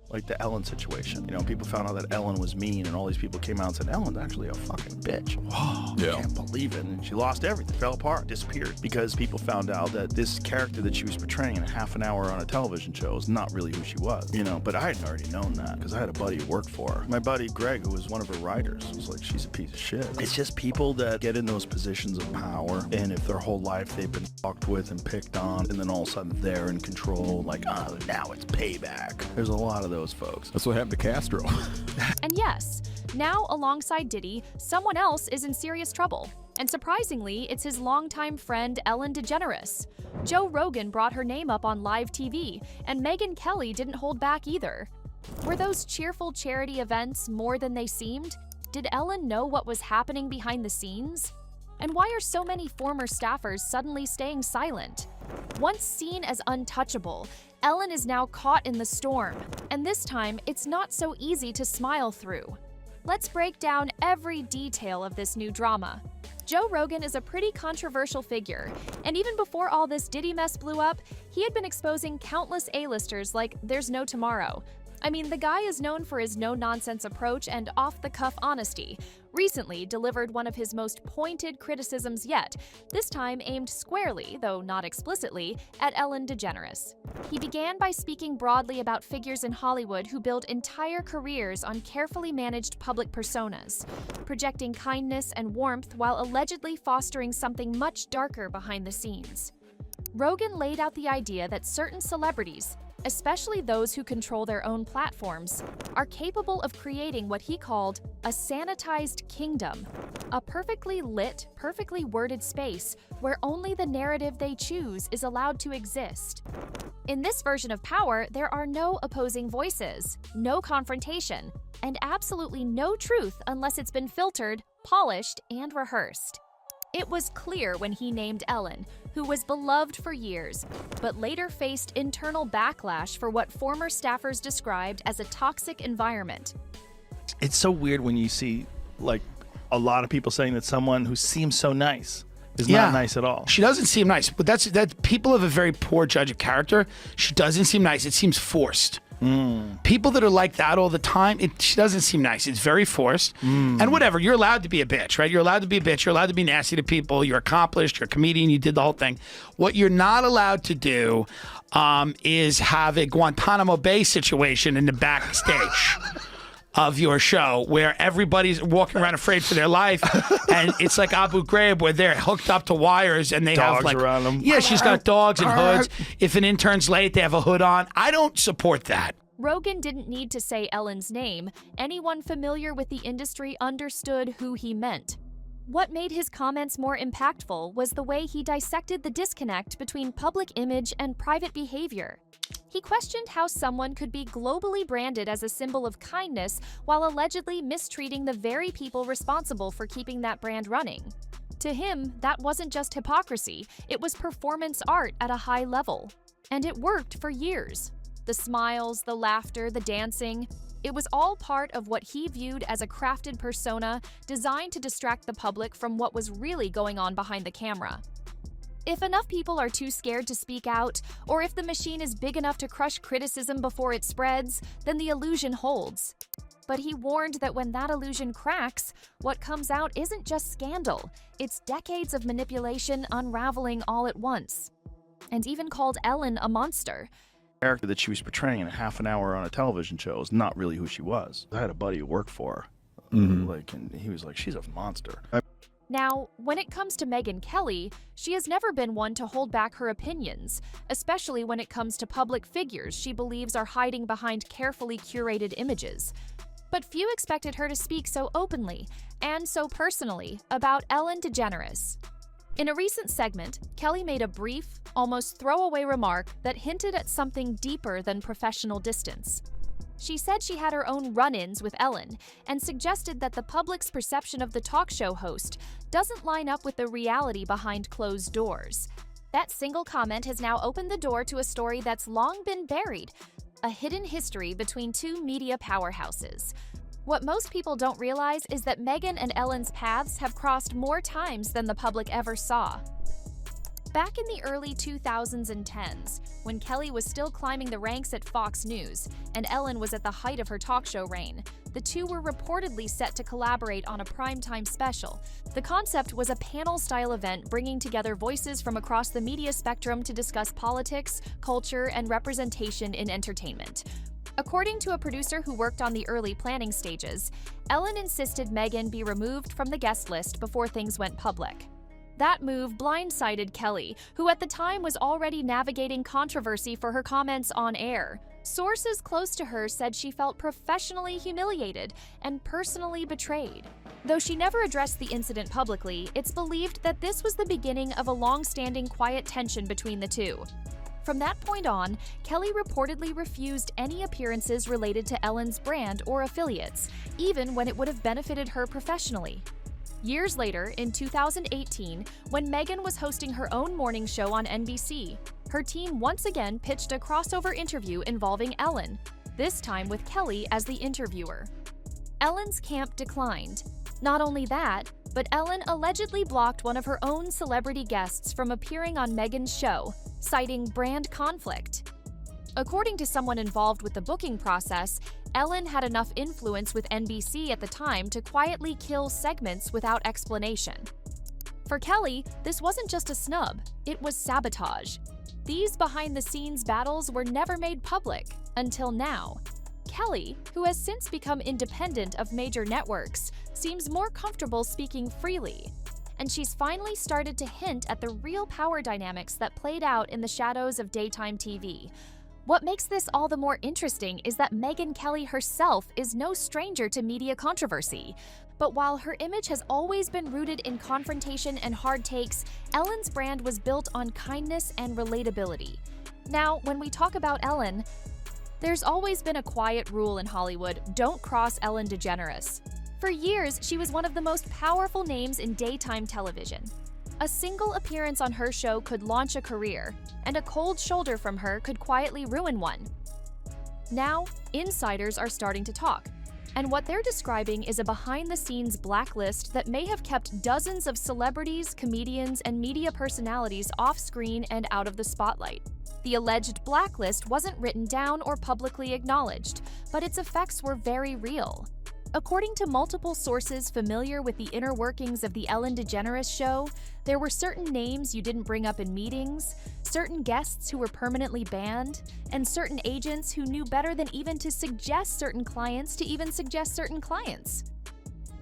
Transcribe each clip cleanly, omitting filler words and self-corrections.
Like the Ellen situation. You know, people found out that Ellen was mean and all these people came out and said, Ellen's actually a fucking bitch. Whoa, I can't believe it. And she lost everything, fell apart, disappeared. Because people found out that this character that she was portraying in a half an hour on a television show is not really who she was. You know, but I had already known that because I had a buddy who worked for her. My buddy Greg, who was one of her writers, was like, she's a piece of shit. It's just people that get in those positions of power, and if their whole life they've been fucked with and picked on, and then all of a sudden they're in control, like, oh, now it's payback. There's a lot of those folks. That's what happened to Castro. And yes, now alongside Diddy, someone else is in serious trouble. And surprisingly, it's his longtime friend Ellen DeGeneres. Joe Rogan brought her name up on live TV, and Megyn Kelly didn't hold back either. Were those cheerful charity events more than they seemed? Did Ellen know what was happening behind the scenes? And why are so many former staffers suddenly staying silent? Once seen as untouchable, Ellen is now caught in the storm, and this time it's not so easy to smile through. Let's break down every detail of this new drama. Joe Rogan is a pretty controversial figure, and even before all this Diddy mess blew up, he had been exposing countless A-listers like there's no tomorrow. I mean, the guy is known for his no-nonsense approach and off-the-cuff honesty. Recently delivered one of his most pointed criticisms yet, this time aimed squarely, though not explicitly, at Ellen DeGeneres. He began by speaking broadly about figures in Hollywood who build entire careers on carefully managed public personas, projecting kindness and warmth while allegedly fostering something much darker behind the scenes. Rogan laid out the idea that certain celebrities, especially those who control their own platforms, are capable of creating what he called a sanitized kingdom, a perfectly lit, perfectly worded space where only the narrative they choose is allowed to exist. In this version of power, there are no opposing voices, no confrontation, and absolutely no truth unless it's been filtered, polished, and rehearsed. It was clear when he named Ellen, who was beloved for years, but later faced internal backlash for what former staffers described as a toxic environment. It's so weird when you see, like, a lot of people saying that someone who seems so nice is not nice at all. She doesn't seem nice, but that's people have a very poor judge of character. She doesn't seem nice. It seems forced. People that are like that all the time, she doesn't seem nice. It's very forced. And whatever, you're allowed to be a bitch, right? You're allowed to be a bitch. You're allowed to be nasty to people. You're accomplished. You're a comedian. You did the whole thing. What you're not allowed to do is have a Guantanamo Bay situation in the backstage of your show where everybody's walking around afraid for their life, and it's like Abu Ghraib where they're hooked up to wires and they Dogs have like around them. Yeah, she's got dogs and hoods. If an intern's late, they have a hood on. I don't support that. Rogan didn't need to say Ellen's name. Anyone familiar with the industry understood who he meant. What made his comments more impactful was the way he dissected the disconnect between public image and private behavior. He questioned how someone could be globally branded as a symbol of kindness while allegedly mistreating the very people responsible for keeping that brand running. To him, that wasn't just hypocrisy, it was performance art at a high level. And it worked for years. The smiles, the laughter, the dancing, it was all part of what he viewed as a crafted persona designed to distract the public from what was really going on behind the camera. If enough people are too scared to speak out, or if the machine is big enough to crush criticism before it spreads, then the illusion holds. But he warned that when that illusion cracks, what comes out isn't just scandal, it's decades of manipulation unraveling all at once. And even called Ellen a monster. The character that she was portraying in a half an hour on a television show is not really who she was. I had a buddy who worked for her, and he was like, she's a monster. Now, when it comes to Megyn Kelly, she has never been one to hold back her opinions, especially when it comes to public figures she believes are hiding behind carefully curated images. But few expected her to speak so openly and so personally about Ellen DeGeneres. In a recent segment, Kelly made a brief, almost throwaway remark that hinted at something deeper than professional distance. She said she had her own run-ins with Ellen and suggested that the public's perception of the talk show host doesn't line up with the reality behind closed doors. That single comment has now opened the door to a story that's long been buried, a hidden history between two media powerhouses. What most people don't realize is that Megyn and Ellen's paths have crossed more times than the public ever saw. Back in the early 2010s, when Kelly was still climbing the ranks at Fox News and Ellen was at the height of her talk show reign, the two were reportedly set to collaborate on a primetime special. The concept was a panel-style event bringing together voices from across the media spectrum to discuss politics, culture, and representation in entertainment. According to a producer who worked on the early planning stages, Ellen insisted Megyn be removed from the guest list before things went public. That move blindsided Kelly, who at the time was already navigating controversy for her comments on air. Sources close to her said she felt professionally humiliated and personally betrayed. Though she never addressed the incident publicly, it's believed that this was the beginning of a long-standing quiet tension between the two. From that point on, Kelly reportedly refused any appearances related to Ellen's brand or affiliates, even when it would have benefited her professionally. Years later, in 2018, when Megyn was hosting her own morning show on NBC, her team once again pitched a crossover interview involving Ellen, this time with Kelly as the interviewer. Ellen's camp declined. Not only that, but Ellen allegedly blocked one of her own celebrity guests from appearing on Megyn's show, citing brand conflict. According to someone involved with the booking process, Ellen had enough influence with NBC at the time to quietly kill segments without explanation. For Kelly, this wasn't just a snub, it was sabotage. These behind-the-scenes battles were never made public, until now. Kelly, who has since become independent of major networks, seems more comfortable speaking freely. And she's finally started to hint at the real power dynamics that played out in the shadows of daytime TV. What makes this all the more interesting is that Megyn Kelly herself is no stranger to media controversy. But while her image has always been rooted in confrontation and hard takes, Ellen's brand was built on kindness and relatability. Now, when we talk about Ellen, there's always been a quiet rule in Hollywood: don't cross Ellen DeGeneres. For years, she was one of the most powerful names in daytime television. A single appearance on her show could launch a career, and a cold shoulder from her could quietly ruin one. Now, insiders are starting to talk, and what they're describing is a behind-the-scenes blacklist that may have kept dozens of celebrities, comedians, and media personalities off-screen and out of the spotlight. The alleged blacklist wasn't written down or publicly acknowledged, but its effects were very real. According to multiple sources familiar with the inner workings of the Ellen DeGeneres show, there were certain names you didn't bring up in meetings, certain guests who were permanently banned, and certain agents who knew better than even to suggest certain clients to even suggest certain clients.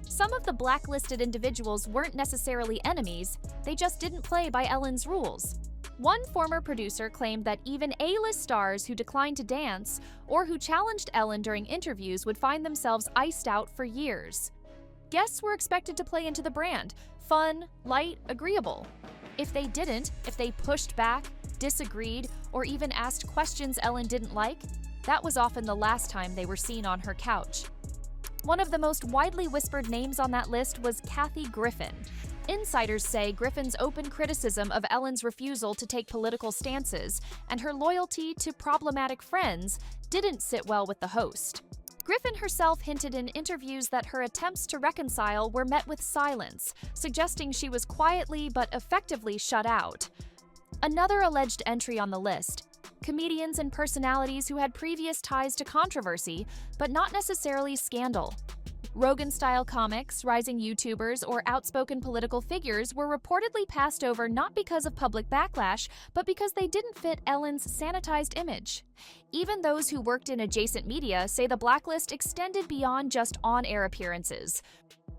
Some of the blacklisted individuals weren't necessarily enemies, they just didn't play by Ellen's rules. One former producer claimed that even A-list stars who declined to dance or who challenged Ellen during interviews would find themselves iced out for years. Guests were expected to play into the brand: fun, light, agreeable. If they didn't, if they pushed back, disagreed, or even asked questions Ellen didn't like, that was often the last time they were seen on her couch. One of the most widely whispered names on that list was Kathy Griffin. Insiders say Griffin's open criticism of Ellen's refusal to take political stances and her loyalty to problematic friends didn't sit well with the host. Griffin herself hinted in interviews that her attempts to reconcile were met with silence, suggesting she was quietly but effectively shut out. Another alleged entry on the list: comedians and personalities who had previous ties to controversy, but not necessarily scandal. Rogan-style comics, rising YouTubers, or outspoken political figures were reportedly passed over not because of public backlash, but because they didn't fit Ellen's sanitized image. Even those who worked in adjacent media say the blacklist extended beyond just on-air appearances.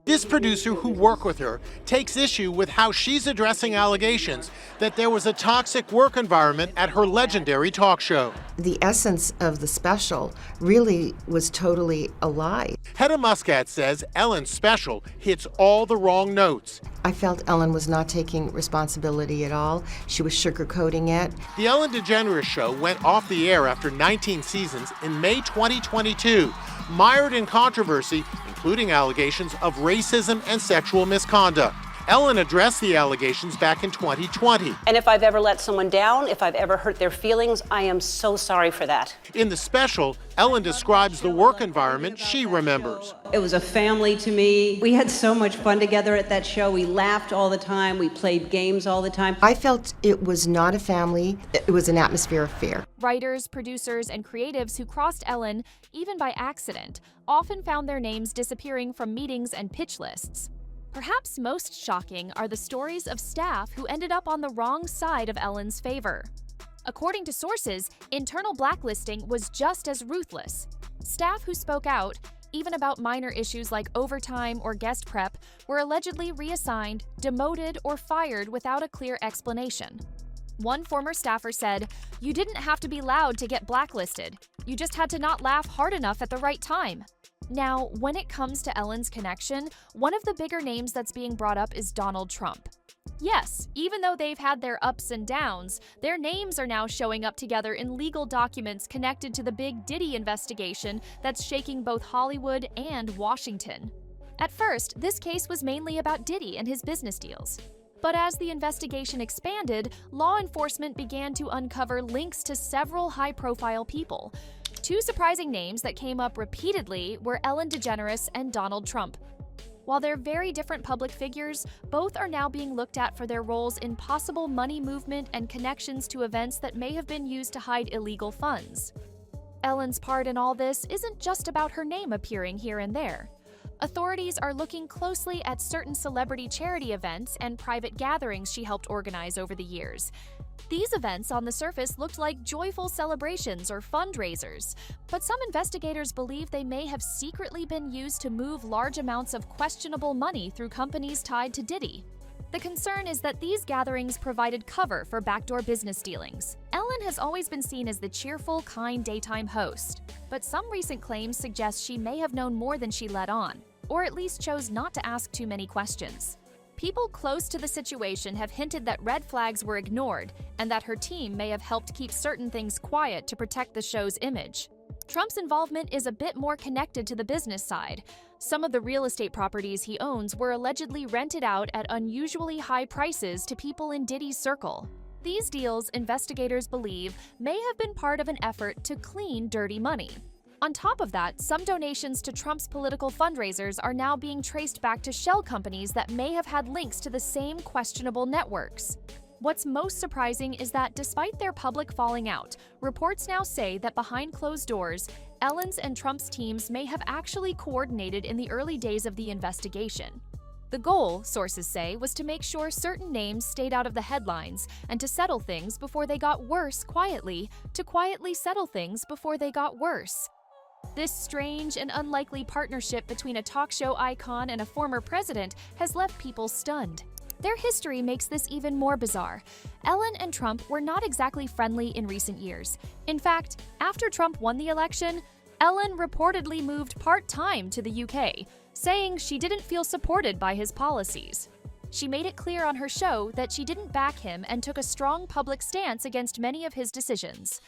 This producer who worked with her takes issue with how she's addressing allegations that there was a toxic work environment at her legendary talk show. The essence of the special really was totally a lie. Hedda Muscat says Ellen's special hits all the wrong notes. I felt Ellen was not taking responsibility at all. She was sugarcoating it. The Ellen DeGeneres show went off the air after 19 seasons in May 2022, mired in controversy, including allegations of racism and sexual misconduct. Ellen addressed the allegations back in 2020. And if I've ever let someone down, if I've ever hurt their feelings, I am so sorry for that. In the special, Ellen describes the work environment she remembers. It was a family to me. We had so much fun together at that show. We laughed all the time. We played games all the time. I felt it was not a family, it was an atmosphere of fear. Writers, producers, and creatives who crossed Ellen, even by accident, often found their names disappearing from meetings and pitch lists. Perhaps most shocking are the stories of staff who ended up on the wrong side of Ellen's favor. According to sources, internal blacklisting was just as ruthless. Staff who spoke out, even about minor issues like overtime or guest prep, were allegedly reassigned, demoted, or fired without a clear explanation. One former staffer said, "You didn't have to be loud to get blacklisted. You just had to not laugh hard enough at the right time." Now, when it comes to Ellen's connection, one of the bigger names that's being brought up is Donald Trump. Yes, even though they've had their ups and downs, their names are now showing up together in legal documents connected to the big Diddy investigation that's shaking both Hollywood and Washington. At first, this case was mainly about Diddy and his business deals. But as the investigation expanded, law enforcement began to uncover links to several high-profile people. Two surprising names that came up repeatedly were Ellen DeGeneres and Donald Trump. While they're very different public figures, both are now being looked at for their roles in possible money movement and connections to events that may have been used to hide illegal funds. Ellen's part in all this isn't just about her name appearing here and there. Authorities are looking closely at certain celebrity charity events and private gatherings she helped organize over the years. These events on the surface looked like joyful celebrations or fundraisers, but some investigators believe they may have secretly been used to move large amounts of questionable money through companies tied to Diddy. The concern is that these gatherings provided cover for backdoor business dealings. Ellen has always been seen as the cheerful, kind daytime host, but some recent claims suggest she may have known more than she let on, or at least chose not to ask too many questions. People close to the situation have hinted that red flags were ignored and that her team may have helped keep certain things quiet to protect the show's image. Trump's involvement is a bit more connected to the business side. Some of the real estate properties he owns were allegedly rented out at unusually high prices to people in Diddy's circle. These deals, investigators believe, may have been part of an effort to clean dirty money. On top of that, some donations to Trump's political fundraisers are now being traced back to shell companies that may have had links to the same questionable networks. What's most surprising is that despite their public falling out, reports now say that behind closed doors, Ellen's and Trump's teams may have actually coordinated in the early days of the investigation. The goal, sources say, was to make sure certain names stayed out of the headlines and to settle things before they got worse quietly, to quietly settle things before they got worse. This strange and unlikely partnership between a talk show icon and a former president has left people stunned. Their history makes this even more bizarre. Ellen and Trump were not exactly friendly in recent years. In fact, after Trump won the election, Ellen reportedly moved part-time to the UK, saying she didn't feel supported by his policies. She made it clear on her show that she didn't back him and took a strong public stance against many of his decisions.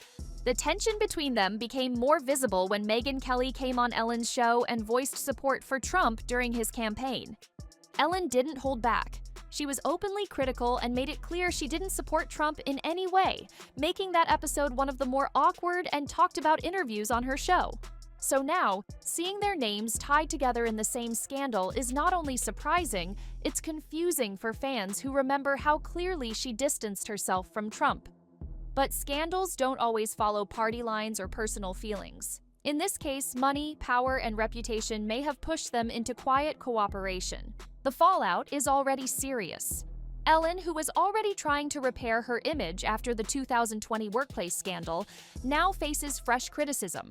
The tension between them became more visible when Megyn Kelly came on Ellen's show and voiced support for Trump during his campaign. Ellen didn't hold back. She was openly critical and made it clear she didn't support Trump in any way, making that episode one of the more awkward and talked about interviews on her show. So now, seeing their names tied together in the same scandal is not only surprising, it's confusing for fans who remember how clearly she distanced herself from Trump. But scandals don't always follow party lines or personal feelings. In this case, money, power, and reputation may have pushed them into quiet cooperation. The fallout is already serious. Ellen, who was already trying to repair her image after the 2020 workplace scandal, now faces fresh criticism.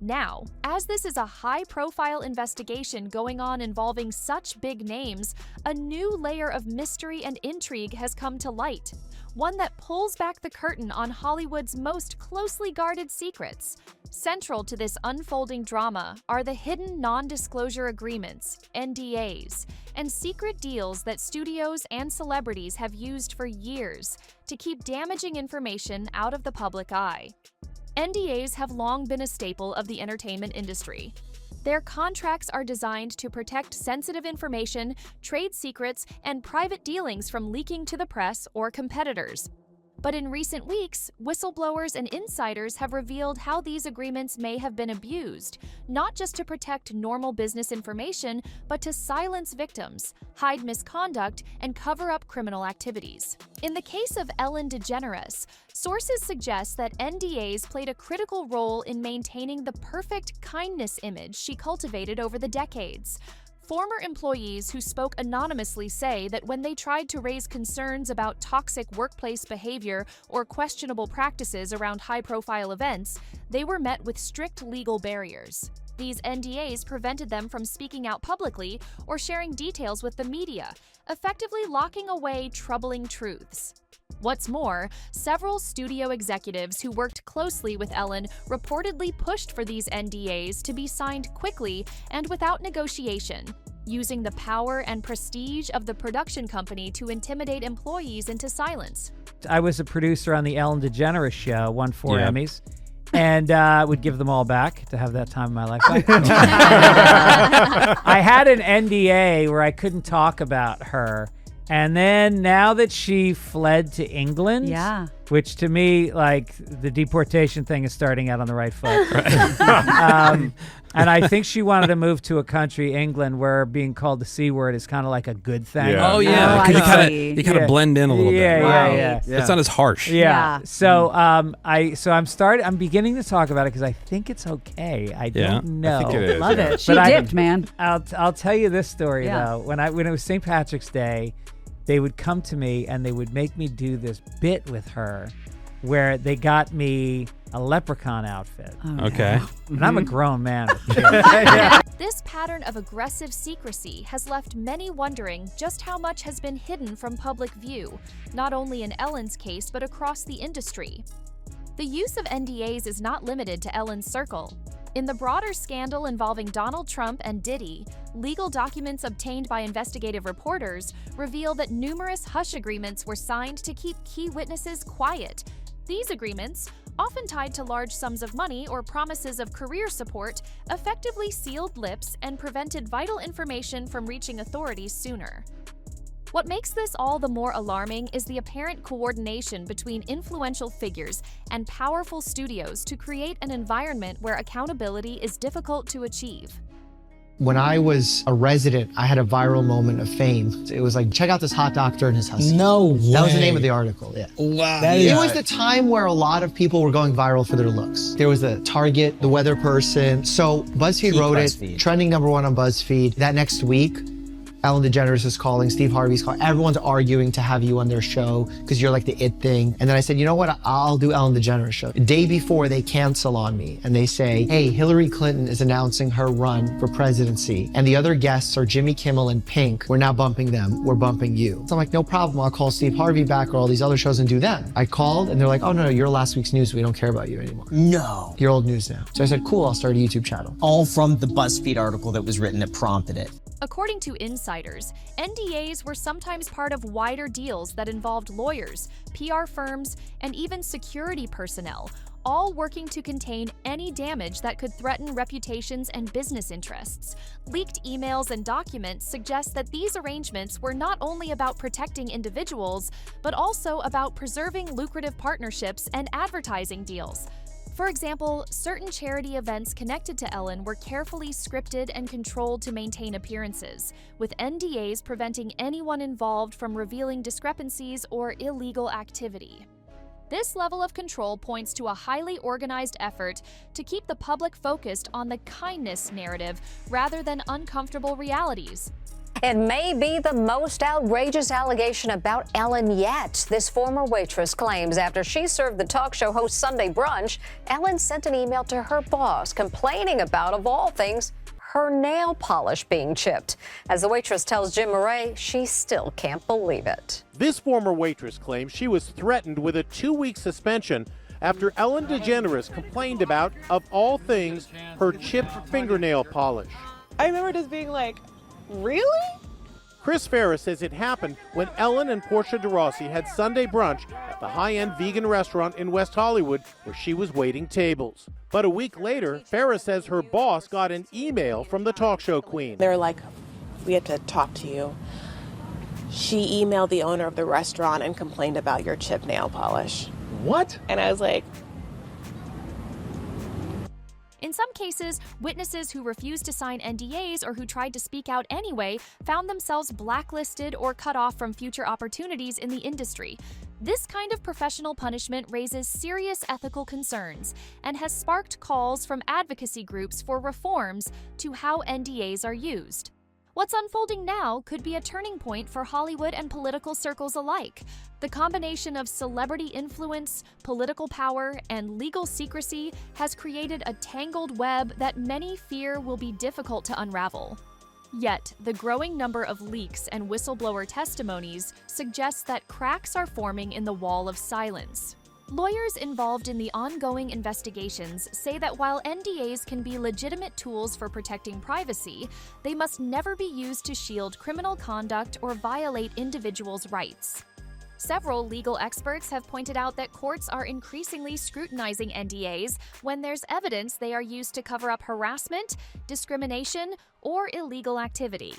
Now, as this is a high-profile investigation going on involving such big names, a new layer of mystery and intrigue has come to light. One that pulls back the curtain on Hollywood's most closely guarded secrets. Central to this unfolding drama are the hidden non-disclosure agreements, NDAs, and secret deals that studios and celebrities have used for years to keep damaging information out of the public eye. NDAs have long been a staple of the entertainment industry. Their contracts are designed to protect sensitive information, trade secrets, and private dealings from leaking to the press or competitors. But in recent weeks, whistleblowers and insiders have revealed how these agreements may have been abused, not just to protect normal business information, but to silence victims, hide misconduct, and cover up criminal activities. In the case of Ellen DeGeneres, sources suggest that NDAs played a critical role in maintaining the perfect kindness image she cultivated over the decades. Former employees who spoke anonymously say that when they tried to raise concerns about toxic workplace behavior or questionable practices around high-profile events, they were met with strict legal barriers. These NDAs prevented them from speaking out publicly or sharing details with the media, effectively locking away troubling truths. What's more, several studio executives who worked closely with Ellen reportedly pushed for these NDAs to be signed quickly and without negotiation, using the power and prestige of the production company to intimidate employees into silence. I was a producer on the Ellen DeGeneres show, won 4 Emmys, and would give them all back to have that time in my life back. I had an NDA where I couldn't talk about her. And then now that she fled to England, which to me, like, the deportation thing is starting out on the right foot. And I think she wanted to move to a country, England, where being called the C word is kind of like a good thing. Yeah. Oh, yeah. Because you kind of blend in a little bit. Yeah. It's not as harsh. Yeah. So I'm beginning to talk about it because I think it's okay. I don't know. I think it is. Love it. She dipped, man. I'll tell you this story though. When it was St. Patrick's Day, they would come to me and they would make me do this bit with her where they got me a leprechaun outfit. Okay. And I'm a grown man with kids. This pattern of aggressive secrecy has left many wondering just how much has been hidden from public view, not only in Ellen's case, but across the industry. The use of NDAs is not limited to Ellen's circle. In the broader scandal involving Donald Trump and Diddy, legal documents obtained by investigative reporters reveal that numerous hush agreements were signed to keep key witnesses quiet. These agreements, often tied to large sums of money or promises of career support, effectively sealed lips and prevented vital information from reaching authorities sooner. What makes this all the more alarming is the apparent coordination between influential figures and powerful studios to create an environment where accountability is difficult to achieve. When I was a resident, I had a viral moment of fame. It was like, check out this hot doctor and his husky. No way. That was the name of the article, yeah. Wow. It was the time where a lot of people were going viral for their looks. There was the Target, the weather person. So BuzzFeed wrote it, trending #1 on BuzzFeed. That next week, Ellen DeGeneres is calling, Steve Harvey's calling. Everyone's arguing to have you on their show because you're like the it thing. And then I said, you know what? I'll do Ellen DeGeneres show. The day before, they cancel on me and they say, hey, Hillary Clinton is announcing her run for presidency. And the other guests are Jimmy Kimmel and Pink. We're now bumping them. We're bumping you. So I'm like, no problem. I'll call Steve Harvey back or all these other shows and do them. I called and they're like, oh, no, you're last week's news. We don't care about you anymore. No. You're old news now. So I said, cool, I'll start a YouTube channel. All from the BuzzFeed article that was written that prompted it. According to insiders, NDAs were sometimes part of wider deals that involved lawyers, PR firms, and even security personnel, all working to contain any damage that could threaten reputations and business interests. Leaked emails and documents suggest that these arrangements were not only about protecting individuals, but also about preserving lucrative partnerships and advertising deals. For example, certain charity events connected to Ellen were carefully scripted and controlled to maintain appearances, with NDAs preventing anyone involved from revealing discrepancies or illegal activity. This level of control points to a highly organized effort to keep the public focused on the kindness narrative rather than uncomfortable realities. It may be the most outrageous allegation about Ellen yet. This former waitress claims after she served the talk show host Sunday brunch, Ellen sent an email to her boss complaining about, of all things, her nail polish being chipped. As the waitress tells Jim Murray, she still can't believe it. This former waitress claims she was threatened with a 2-week suspension after Ellen DeGeneres complained about, of all things, her chipped fingernail polish. I remember just being like, really? Chris Ferris says it happened when Ellen and Portia de Rossi had Sunday brunch at the high-end vegan restaurant in West Hollywood where she was waiting tables. But a week later, Ferris says her boss got an email from the talk show queen. They're like, we have to talk to you. She emailed the owner of the restaurant and complained about your chip nail polish. What? And I was like, in some cases, witnesses who refused to sign NDAs or who tried to speak out anyway found themselves blacklisted or cut off from future opportunities in the industry. This kind of professional punishment raises serious ethical concerns and has sparked calls from advocacy groups for reforms to how NDAs are used. What's unfolding now could be a turning point for Hollywood and political circles alike. The combination of celebrity influence, political power, and legal secrecy has created a tangled web that many fear will be difficult to unravel. Yet, the growing number of leaks and whistleblower testimonies suggests that cracks are forming in the wall of silence. Lawyers involved in the ongoing investigations say that while NDAs can be legitimate tools for protecting privacy, they must never be used to shield criminal conduct or violate individuals' rights. Several legal experts have pointed out that courts are increasingly scrutinizing NDAs when there's evidence they are used to cover up harassment, discrimination, or illegal activity.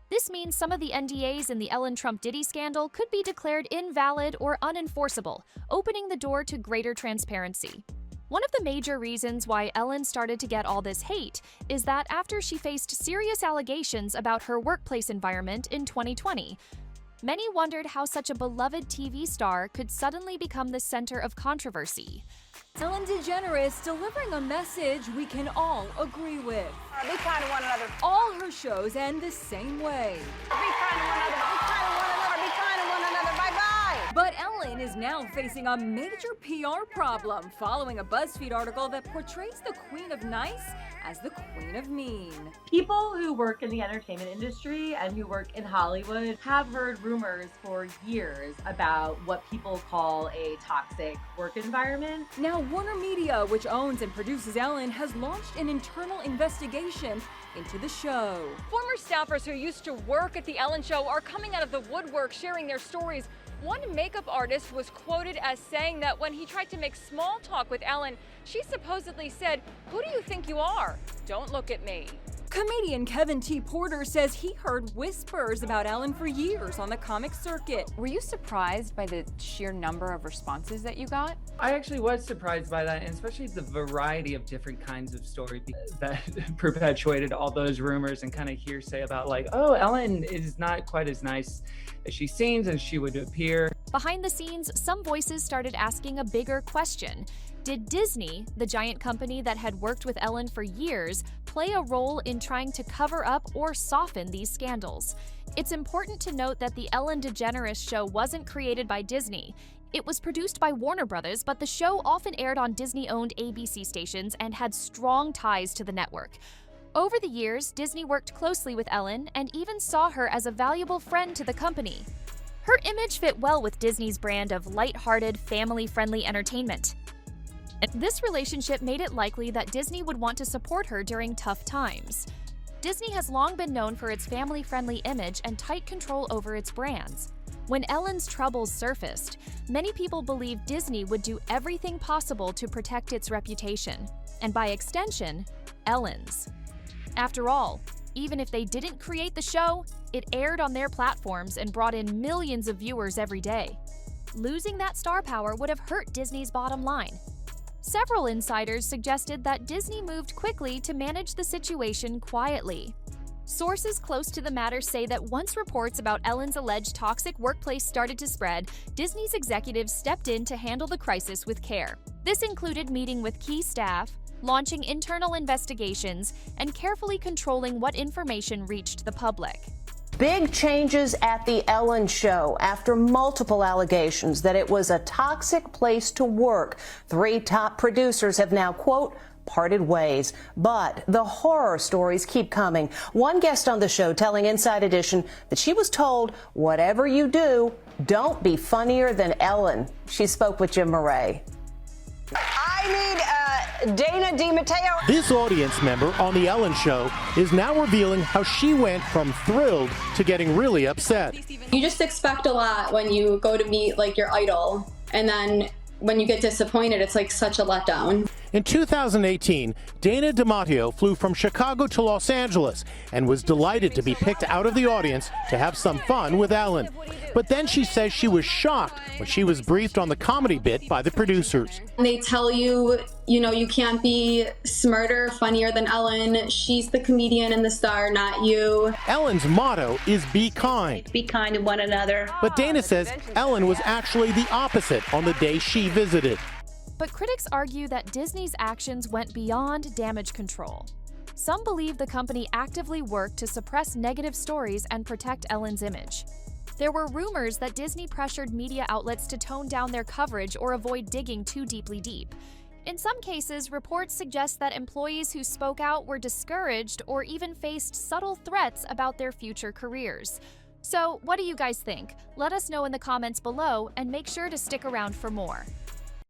This means some of the NDAs in the Ellen Trump-Diddy scandal could be declared invalid or unenforceable, opening the door to greater transparency. One of the major reasons why Ellen started to get all this hate is that after she faced serious allegations about her workplace environment in 2020, many wondered how such a beloved TV star could suddenly become the center of controversy. Ellen DeGeneres delivering a message we can all agree with. Be kind to one another. All her shows end the same way. Be kind to one another. Be kind to one another. Be kind to one another. Bye-bye. But Ellen is now facing a major PR problem following a BuzzFeed article that portrays the Queen of Nice as the Queen of Mean. People who work in the entertainment industry and who work in Hollywood have heard rumors for years about what people call a toxic work environment. Now, Warner Media, which owns and produces Ellen, has launched an internal investigation into the show. Former staffers who used to work at The Ellen Show are coming out of the woodwork sharing their stories. One makeup artist was quoted as saying that when he tried to make small talk with Ellen, she supposedly said, "Who do you think you are? Don't look at me." Comedian Kevin T. Porter says he heard whispers about Ellen for years on the comic circuit. Were you surprised by the sheer number of responses that you got? I actually was surprised by that, and especially the variety of different kinds of stories that perpetuated all those rumors and kind of hearsay about like, oh, Ellen is not quite as nice as she seems and she would appear. Behind the scenes, some voices started asking a bigger question. Did Disney, the giant company that had worked with Ellen for years, play a role in trying to cover up or soften these scandals? It's important to note that the Ellen DeGeneres show wasn't created by Disney. It was produced by Warner Brothers, but the show often aired on Disney-owned ABC stations and had strong ties to the network. Over the years, Disney worked closely with Ellen and even saw her as a valuable friend to the company. Her image fit well with Disney's brand of lighthearted, family-friendly entertainment. This relationship made it likely that Disney would want to support her during tough times. Disney has long been known for its family-friendly image and tight control over its brands. When Ellen's troubles surfaced, many people believed Disney would do everything possible to protect its reputation, and by extension, Ellen's. After all, even if they didn't create the show, it aired on their platforms and brought in millions of viewers every day. Losing that star power would have hurt Disney's bottom line. Several insiders suggested that Disney moved quickly to manage the situation quietly. Sources close to the matter say that once reports about Ellen's alleged toxic workplace started to spread, Disney's executives stepped in to handle the crisis with care. This included meeting with key staff, launching internal investigations, and carefully controlling what information reached the public. Big changes at The Ellen Show after multiple allegations that it was a toxic place to work. 3 top producers have now, quote, parted ways. But the horror stories keep coming. One guest on the show telling Inside Edition that she was told, whatever you do, don't be funnier than Ellen. She spoke with Jim Murray. I need Dana DiMatteo. This audience member on The Ellen Show is now revealing how she went from thrilled to getting really upset. You just expect a lot when you go to meet like your idol, and then when you get disappointed, it's like such a letdown. In 2018, Dana DiMatteo flew from Chicago to Los Angeles and was delighted to be picked out of the audience to have some fun with Ellen. But then she says she was shocked when she was briefed on the comedy bit by the producers. They tell you, you know, you can't be smarter, funnier than Ellen. She's the comedian and the star, not you. Ellen's motto is be kind. Be kind to one another. But Dana says Ellen was actually the opposite on the day she visited. But critics argue that Disney's actions went beyond damage control. Some believe the company actively worked to suppress negative stories and protect Ellen's image. There were rumors that Disney pressured media outlets to tone down their coverage or avoid digging too deeply deep. In some cases, reports suggest that employees who spoke out were discouraged or even faced subtle threats about their future careers. So, what do you guys think? Let us know in the comments below and make sure to stick around for more.